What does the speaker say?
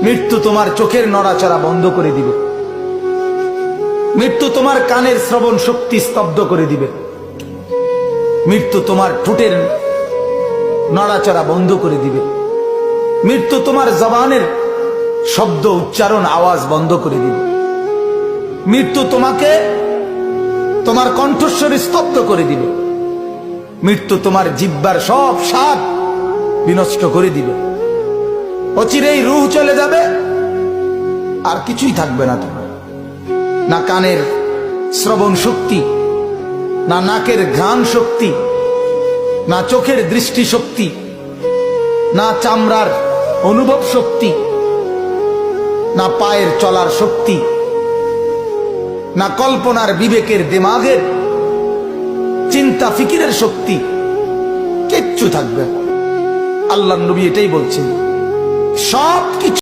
মৃত্যু তোমার চোখের নড়াচড়া বন্ধ করে দিবে। মৃত্যু তোমার কানের শ্রবণ শক্তি স্তব্ধ করে দিবে। মৃত্যু তোমার ঠোঁটের নড়াচড়া বন্ধ করে দিবে। মৃত্যু তোমার জবানের শব্দ উচ্চারণ আওয়াজ বন্ধ করে দিবে। মৃত্যু তোমাকে তোমার কণ্ঠস্বর স্তব্ধ করে দিবে। মৃত্যু তোমার জিহ্বার সব স্বাদ বিনষ্ট করে দিবে। অচিরেই রূহ চলে যাবে, আর কিছুই থাকবে না তোমার। না কানের শ্রবণ শক্তি, না নাকের ঘ্রাণ শক্তি, না চোখের দৃষ্টি শক্তি, না চামড়ার অনুভব শক্তি, না পায়ের চলার শক্তি, না কল্পনার বিবেকের দিমাগের চিন্তা ফিকিরের শক্তি, কিচ্ছু থাকবে। আল্লাহর নবী এটাই বলছেন, সব কিছু